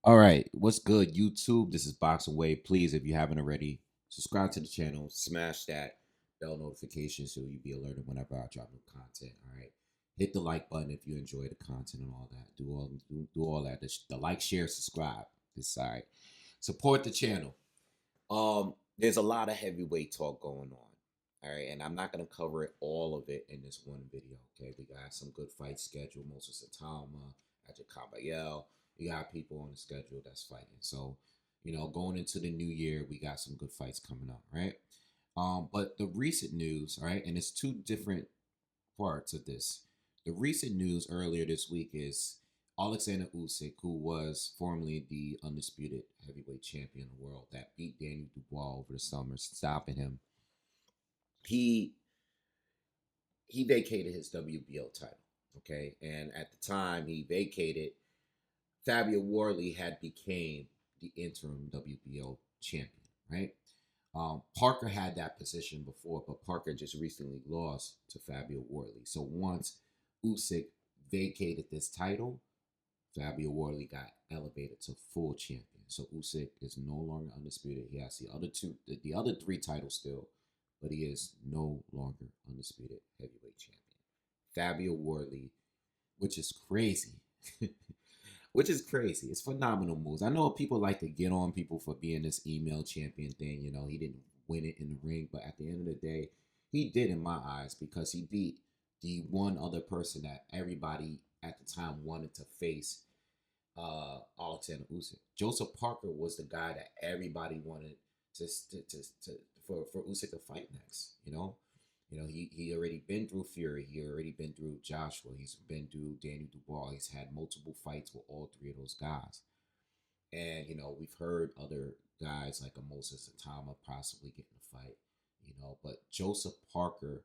All right, what's good, YouTube? This is Boxingwave. Please, if you haven't already, subscribe to the channel, smash that bell notification so you'll be alerted whenever I drop new content. All right, hit the like button if you enjoy the content and all that. Do all that. The like, share, subscribe. This side, support the channel. There's a lot of heavyweight talk going on. All right, and I'm not gonna cover all of it in this one video. Okay, we got some good fights scheduled. Moses Atama, Ajakabayel. We got people on the schedule that's fighting. So, going into the new year, we got some good fights coming up, right? But the recent news, all right, and it's two different parts of this. The recent news earlier this week is Alexander Usyk, who was formerly the undisputed heavyweight champion of the world, that beat Daniel Dubois over the summer, stopping him. He he vacated his WBO title, okay, and at the time he vacated, Fabio Wardley had became the interim WBO champion, right? Parker had that position before, but Parker just recently lost to Fabio Wardley. So once Usyk vacated this title, Fabio Wardley got elevated to full champion. So Usyk is no longer undisputed. He has the other three titles still, but he is no longer undisputed heavyweight champion. Fabio Wardley, which is crazy. Which is crazy. It's phenomenal moves. I know people like to get on people for being this email champion thing. He didn't win it in the ring, but at the end of the day, he did in my eyes because he beat the one other person that everybody at the time wanted to face, Alexander Usyk. Joseph Parker was the guy that everybody wanted to for Usyk to fight next. He already been through Fury. He already been through Joshua. He's been through Daniel Dubois. He's had multiple fights with all three of those guys. And we've heard other guys like a Moses Atama possibly getting a fight. But Joseph Parker,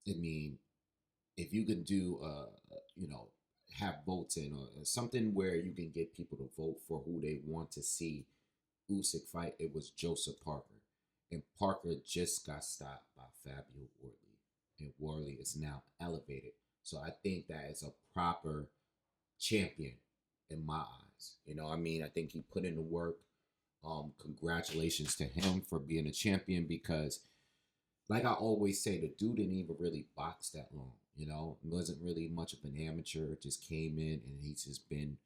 I mean, if you can do have votes in or something where you can get people to vote for who they want to see Usyk fight, it was Joseph Parker. And Parker just got stopped by Fabio Wardley. And Wardley is now elevated. So I think that is a proper champion in my eyes. I think he put in the work. Congratulations to him for being a champion because, like I always say, the dude didn't even really box that long. Wasn't really much of an amateur. Just came in and he's just been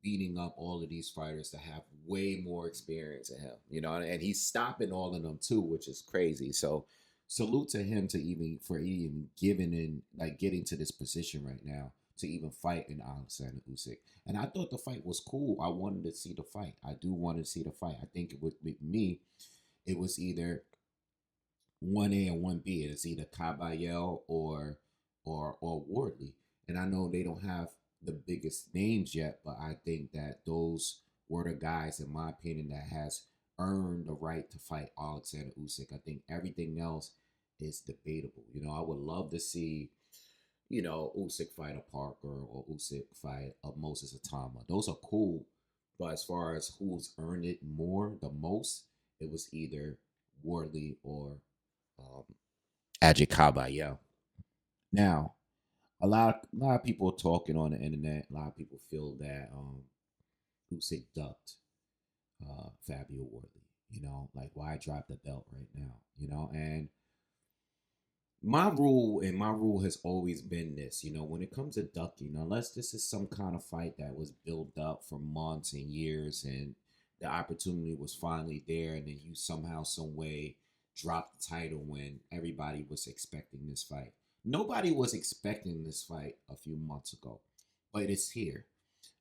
beating up all of these fighters that have way more experience than him, and he's stopping all of them too, which is crazy. So salute to him for even giving in, like getting to this position right now to even fight in Alexander Usyk. And I thought the fight was cool. I wanted to see the fight. I do want to see the fight. I think it would with me, it was either 1A and 1B. It's either Caballel or Wardley. And I know they don't have the biggest names yet, but I think that those were the guys, in my opinion, that has earned the right to fight Alexander Usyk. I think everything else is debatable. I would love to see, Usyk fight a Parker or Usyk fight a Moses Atama. Those are cool. But as far as who's earned it the most, it was either Wardley or um, Ajikabayel. Now, a lot of people are talking on the internet. A lot of people feel that Usyk ducked Fabio Wardley. Like why drop the belt right now? And my rule has always been this. When it comes to ducking, unless this is some kind of fight that was built up for months and years, and the opportunity was finally there, and then you somehow, some way, drop the title when everybody was expecting this fight. Nobody was expecting this fight a few months ago, but it's here.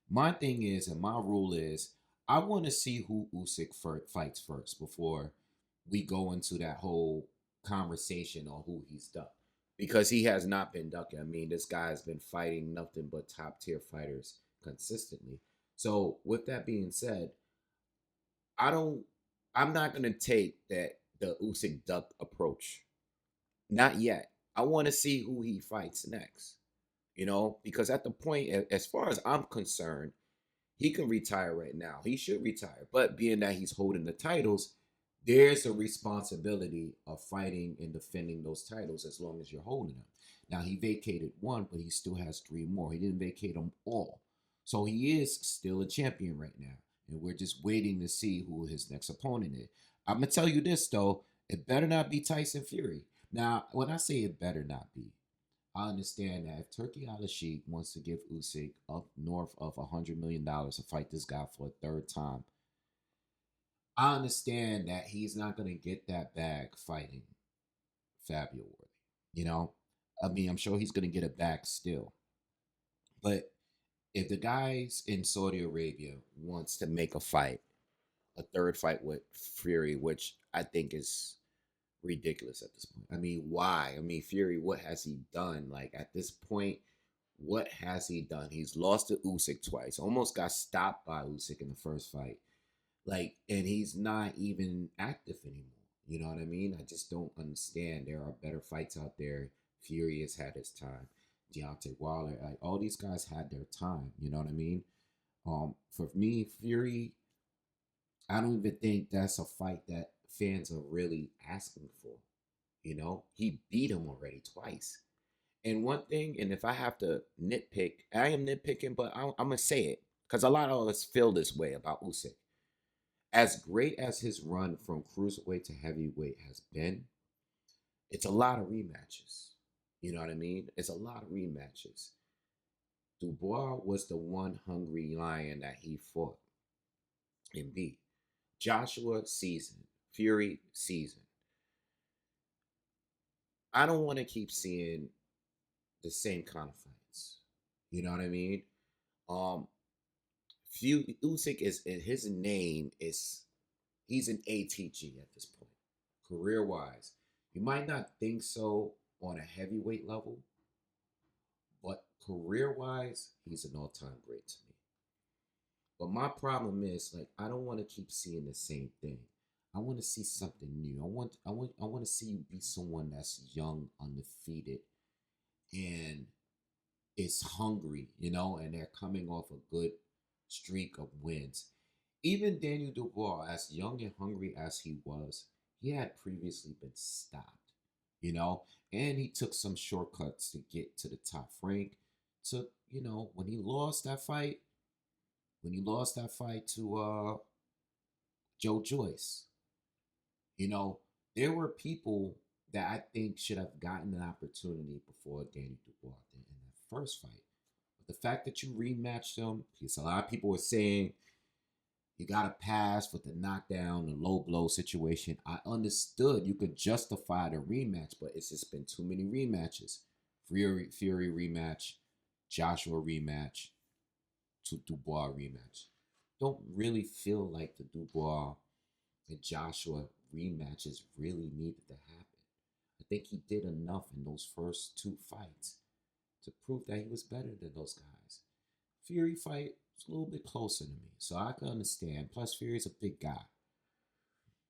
My thing is, and my rule is, I want to see who Usyk fights first before we go into that whole conversation on who he's ducked. Because he has not been ducking. I mean, this guy has been fighting nothing but top tier fighters consistently. So, with that being said, I don't. I'm not gonna take that the Usyk duck approach. Not yet. I want to see who he fights next. Because at the point, as far as I'm concerned, he can retire right now. He should retire. But being that he's holding the titles, there's a responsibility of fighting and defending those titles as long as you're holding them. Now, he vacated one, but he still has three more. He didn't vacate them all. So he is still a champion right now. And we're just waiting to see who his next opponent is. I'm going to tell you this, though. It better not be Tyson Fury. Now, when I say it better not be, I understand that if Turkey Al-Sheikh wants to give Usyk up north of $100 million to fight this guy for a third time, I understand that he's not going to get that bag fighting Fabio Wardley. You know, I mean, I'm sure he's going to get it back still. But if the guys in Saudi Arabia wants to make a fight, a third fight with Fury, which I think is ridiculous at this point. I mean, why? I mean, Fury, what has he done? Like at this point, what has he done? He's lost to Usyk twice. Almost got stopped by Usyk in the first fight. Like, and he's not even active anymore. You know what I mean? I just don't understand. There are better fights out there. Fury has had his time. Deontay Wilder, like all these guys had their time. You know what I mean? For me, Fury, I don't even think that's a fight that fans are really asking for. You know, he beat him already twice. And one thing, and if I have to nitpick, I am nitpicking, but I'm gonna say it because a lot of us feel this way about Usyk. As great as his run from cruiserweight to heavyweight has been, it's a lot of rematches. You know what I mean? It's a lot of rematches. Dubois was the one hungry lion that he fought and beat. Joshua season, Fury season. I don't want to keep seeing the same kind of fights. You know what I mean? Um, Usyk is his name is he's an ATG at this point, career wise. You might not think so on a heavyweight level, but career wise, he's an all time great to me. But my problem is like I don't want to keep seeing the same thing. I want to see something new. I want to see you be someone that's young, undefeated, and is hungry, and they're coming off a good streak of wins. Even Daniel Dubois, as young and hungry as he was, he had previously been stopped, you know, and he took some shortcuts to get to the top rank. Took, when he lost that fight, to Joe Joyce, you know, there were people that I think should have gotten an opportunity before Daniel Dubois did in that first fight. But the fact that you rematched them, because a lot of people were saying you got to pass with the knockdown, the low blow situation. I understood you could justify the rematch, but it's just been too many rematches. Fury rematch, Joshua rematch, to Dubois rematch. Don't really feel like the Dubois and Joshua rematches really needed to happen. I think he did enough in those first two fights to prove that he was better than those guys. Fury fight was a little bit closer to me, so I can understand. Plus, Fury's a big guy.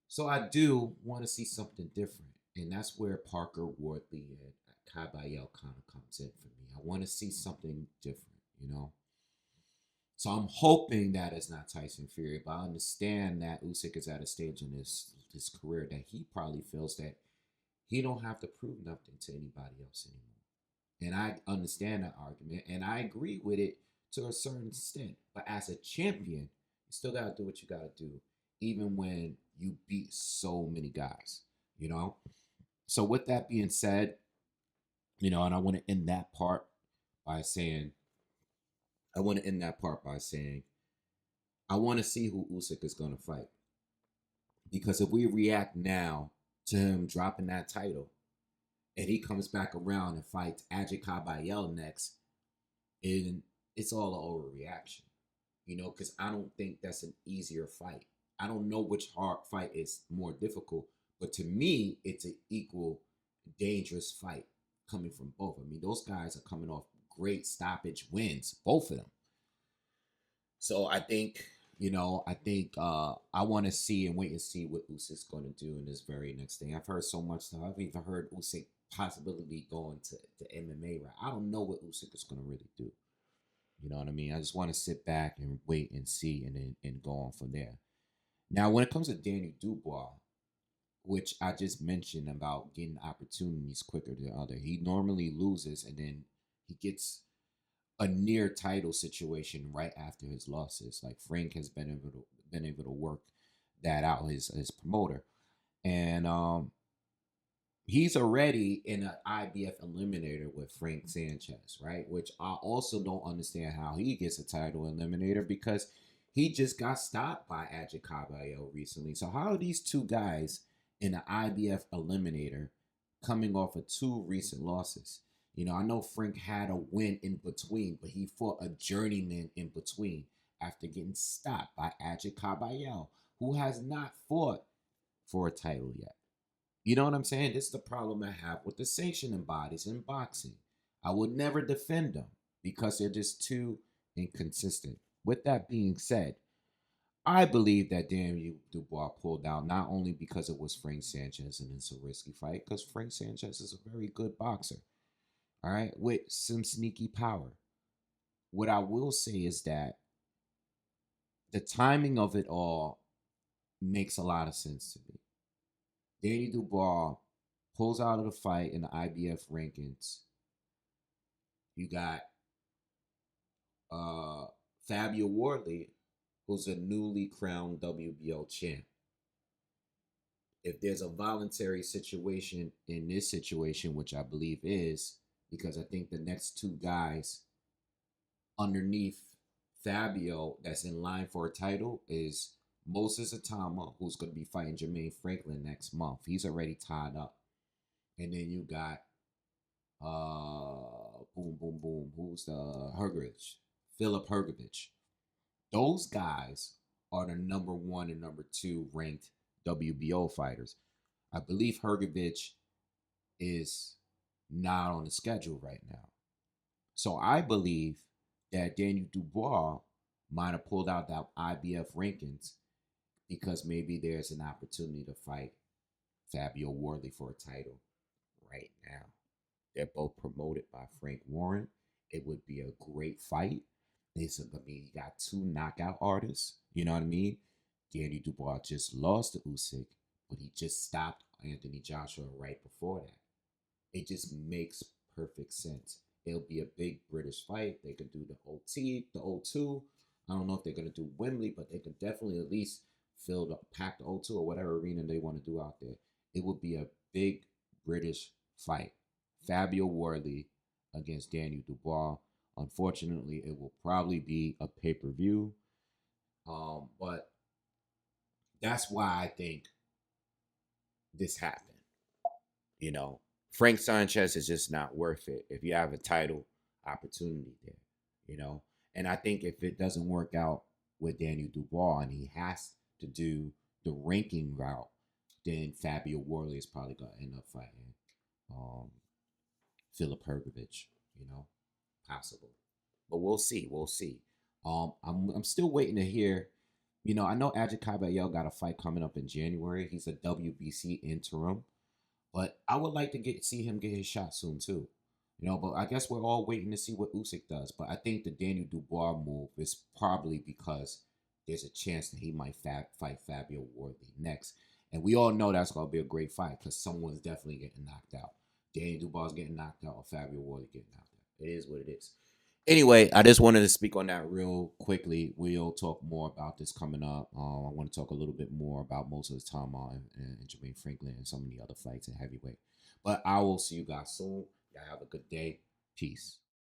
So I do want to see something different, and that's where Parker, Wardley, and Kabayel kind of comes in for me. I want to see something different. So I'm hoping that it's not Tyson Fury, but I understand that Usyk is at a stage in his career that he probably feels that he don't have to prove nothing to anybody else anymore. And I understand that argument, and I agree with it to a certain extent. But as a champion, you still got to do what you got to do, even when you beat so many guys. So with that being said, and I want to end that part by saying, I want to see who Usyk is going to fight. Because if we react now to him dropping that title, and he comes back around and fights Ajit Kabayel next, and it's all an overreaction, because I don't think that's an easier fight. I don't know which hard fight is more difficult, but to me, it's an equal dangerous fight coming from both. I mean, those guys are coming off great stoppage wins, both of them. So I think, I want to see and wait and see what Usyk's going to do in this very next thing. I've heard so much stuff. I've even heard Usyk possibly going to MMA. Right? I don't know what Usyk is going to really do. You know what I mean? I just want to sit back and wait and see and go on from there. Now, when it comes to Daniel Dubois, which I just mentioned about getting opportunities quicker than other, he normally loses and then he gets a near title situation right after his losses. Like Frank has been able to work that out, his promoter. And he's already in an IBF eliminator with Frank Sanchez, right? Which I also don't understand how he gets a title eliminator because he just got stopped by Adrian Caballero recently. So how are these two guys in an IBF eliminator coming off of two recent losses? I know Frank had a win in between, but he fought a journeyman in between after getting stopped by Adrian Caballero, who has not fought for a title yet. You know what I'm saying? This is the problem I have with the sanctioning bodies in boxing. I would never defend them because they're just too inconsistent. With that being said, I believe that Daniel Dubois pulled out not only because it was Frank Sanchez and it's a risky fight, because Frank Sanchez is a very good boxer, all right, with some sneaky power. What I will say is that the timing of it all makes a lot of sense to me. Danny Dubois pulls out of the fight in the IBF rankings. You got Fabio Wardley, who's a newly crowned WBO champ. If there's a voluntary situation in this situation, which I believe is, because I think the next two guys underneath Fabio that's in line for a title is Moses Atama, who's going to be fighting Jermaine Franklin next month. He's already tied up. And then you got boom, boom, boom. Who's the Hergovich? Philip Hergovich. Those guys are the number one and number two ranked WBO fighters. I believe Hergovich is not on the schedule right now. So I believe that Daniel Dubois might have pulled out that IBF rankings because maybe there's an opportunity to fight Fabio Wardley for a title right now. They're both promoted by Frank Warren. It would be a great fight. You got two knockout artists. You know what I mean? Danny Dubois just lost to Usyk, but he just stopped Anthony Joshua right before that. It just makes perfect sense. It'll be a big British fight. They could do the OT, the O2. I don't know if they're gonna do Wembley, but they could definitely at least pack the O2 or whatever arena they want to do out there. It would be a big British fight. Fabio Wardley against Daniel Dubois. Unfortunately, it will probably be a pay-per-view. But that's why I think this happened. You know, Frank Sanchez is just not worth it if you have a title opportunity there, you know. And I think if it doesn't work out with Daniel Dubois and he has to do the ranking route, then Fabio Wardley is probably going to end up fighting Philip Hergovich, you know, possible. But we'll see. We'll see. I'm still waiting to hear. I know Adrian Caballero got a fight coming up in January. He's a WBC interim. But I would like to see him get his shot soon too. But I guess we're all waiting to see what Usyk does. But I think the Daniel Dubois move is probably because there's a chance that he might fight Fabio Wardley next. And we all know that's going to be a great fight because someone's definitely getting knocked out. Daniel Dubois is getting knocked out or Fabio Wardley getting knocked out. It is what it is. Anyway, I just wanted to speak on that real quickly. We'll talk more about this coming up. I want to talk a little bit more about most of the time and Jermaine Franklin and some of the other fights in heavyweight. But I will see you guys soon. Y'all have a good day. Peace.